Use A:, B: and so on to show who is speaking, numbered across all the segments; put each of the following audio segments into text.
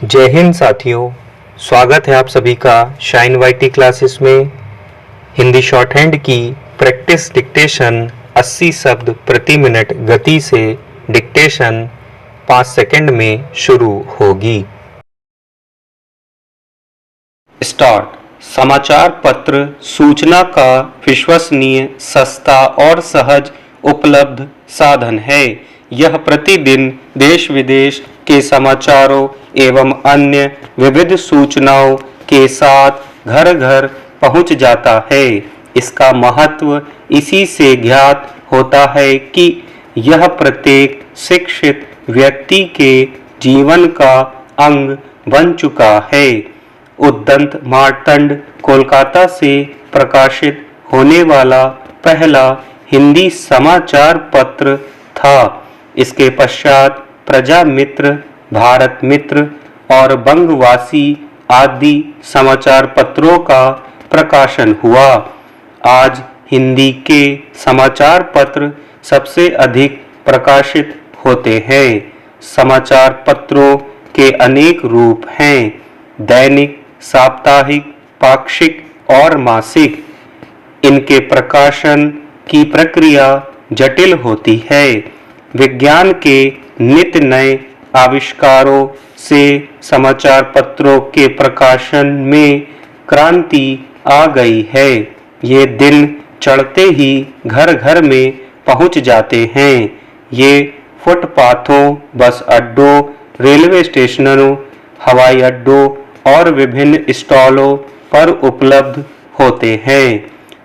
A: जय हिंद साथियों, स्वागत है आप सभी का शाइन वाईटी क्लासेस में। हिंदी शॉर्ट हैंड की प्रैक्टिस डिक्टेशन 80 शब्द प्रति मिनट गति से डिक्टेशन 5 सेकंड में शुरू होगी। स्टार्ट। समाचार पत्र सूचना का विश्वसनीय, सस्ता और सहज उपलब्ध साधन है। यह प्रतिदिन देश विदेश के समाचारों एवं अन्य विविध सूचनाओं के साथ घर घर पहुंच जाता है। इसका महत्व इसी से ज्ञात होता है कि यह प्रत्येक शिक्षित व्यक्ति के जीवन का अंग बन चुका है। उद्दंत मार्तंड कोलकाता से प्रकाशित होने वाला पहला हिंदी समाचार पत्र था। इसके पश्चात प्रजा मित्र, भारत मित्र और बंगवासी आदि समाचार पत्रों का प्रकाशन हुआ। आज हिंदी के समाचार पत्र सबसे अधिक प्रकाशित होते हैं। समाचार पत्रों के अनेक रूप हैं: दैनिक, साप्ताहिक, पाक्षिक और मासिक। इनके प्रकाशन की प्रक्रिया जटिल होती है। विज्ञान के नित्य नए आविष्कारों से समाचार पत्रों के प्रकाशन में क्रांति आ गई है। ये दिन चढ़ते ही घर घर में पहुंच जाते हैं। ये फुटपाथों, बस अड्डों, रेलवे स्टेशनों, हवाई अड्डों और विभिन्न स्टॉलों पर उपलब्ध होते हैं।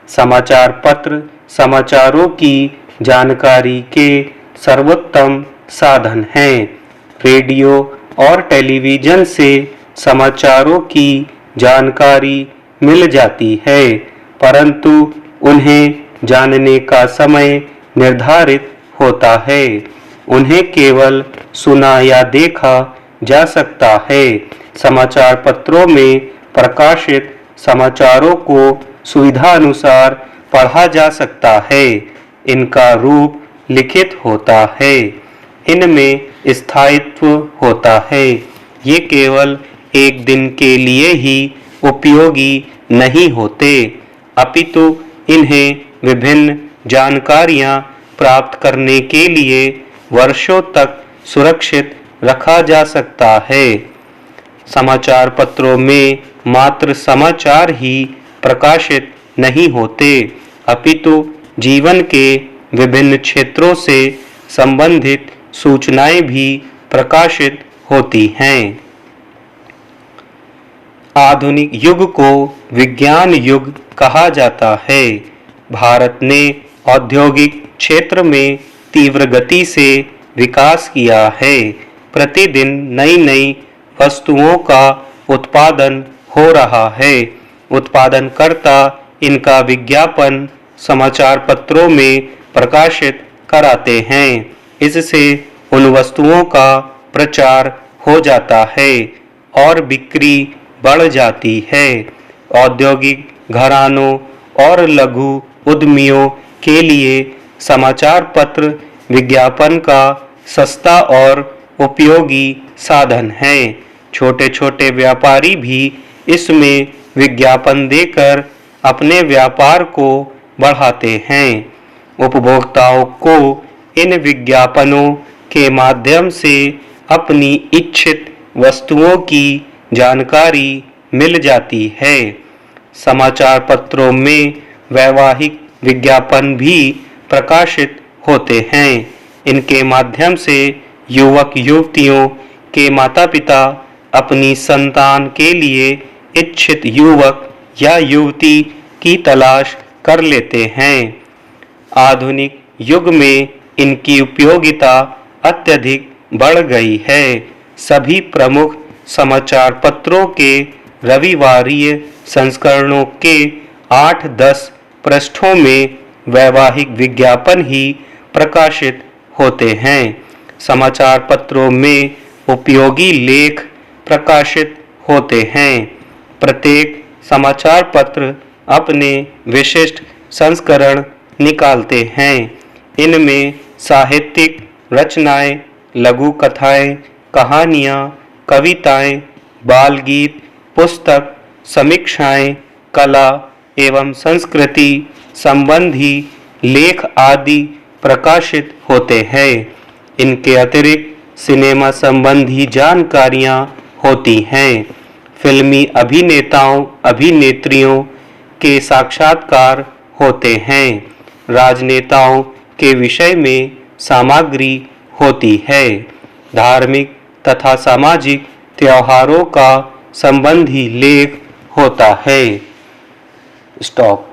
A: समाचार पत्र समाचारों की जानकारी के सर्वोत्तम साधन हैं। रेडियो और टेलीविज़न से समाचारों की जानकारी मिल जाती है, परंतु उन्हें जानने का समय निर्धारित होता है। उन्हें केवल सुना या देखा जा सकता है। समाचार पत्रों में प्रकाशित समाचारों को सुविधा अनुसार पढ़ा जा सकता है। इनका रूप लिखित होता है। इनमें स्थायित्व होता है। ये केवल एक दिन के लिए ही उपयोगी नहीं होते, अपितु इन्हें विभिन्न जानकारियां प्राप्त करने के लिए वर्षों तक सुरक्षित रखा जा सकता है। समाचार पत्रों में मात्र समाचार ही प्रकाशित नहीं होते, अपितु जीवन के विभिन्न क्षेत्रों से संबंधित सूचनाएं भी प्रकाशित होती हैं। आधुनिक युग को विज्ञान युग कहा जाता है। भारत ने औद्योगिक क्षेत्र में तीव्र गति से विकास किया है। प्रतिदिन नई नई वस्तुओं का उत्पादन हो रहा है। उत्पादनकर्ता इनका विज्ञापन समाचार पत्रों में प्रकाशित कराते हैं। इससे उन वस्तुओं का प्रचार हो जाता है और बिक्री बढ़ जाती है। औद्योगिक घरानों और लघु उद्यमियों के लिए समाचार पत्र विज्ञापन का सस्ता और उपयोगी साधन है। छोटे छोटे व्यापारी भी इसमें विज्ञापन देकर अपने व्यापार को बढ़ाते हैं। उपभोक्ताओं को इन विज्ञापनों के माध्यम से अपनी इच्छित वस्तुओं की जानकारी मिल जाती है। समाचार पत्रों में वैवाहिक विज्ञापन भी प्रकाशित होते हैं। इनके माध्यम से युवक युवतियों के माता पिता अपनी संतान के लिए इच्छित युवक या युवती की तलाश कर लेते हैं। आधुनिक युग में इनकी उपयोगिता अत्यधिक बढ़ गई है। सभी प्रमुख समाचार पत्रों के रविवारीय संस्करणों के 8-10 पृष्ठों में वैवाहिक विज्ञापन ही प्रकाशित होते हैं। समाचार पत्रों में उपयोगी लेख प्रकाशित होते हैं। प्रत्येक समाचार पत्र अपने विशिष्ट संस्करण निकालते हैं। इनमें साहित्यिक रचनाएं, लघु कथाएं, कहानियां, कविताएं, बाल गीत, पुस्तक, समीक्षाएं, कला एवं संस्कृति संबंधी लेख आदि प्रकाशित होते हैं। इनके अतिरिक्त सिनेमा संबंधी जानकारियां होती हैं। फिल्मी अभिनेताओं अभिनेत्रियों के साक्षात्कार होते हैं। राजनेताओं के विषय में सामग्री होती है। धार्मिक तथा सामाजिक त्योहारों का संबंधी लेख होता है। स्टॉप।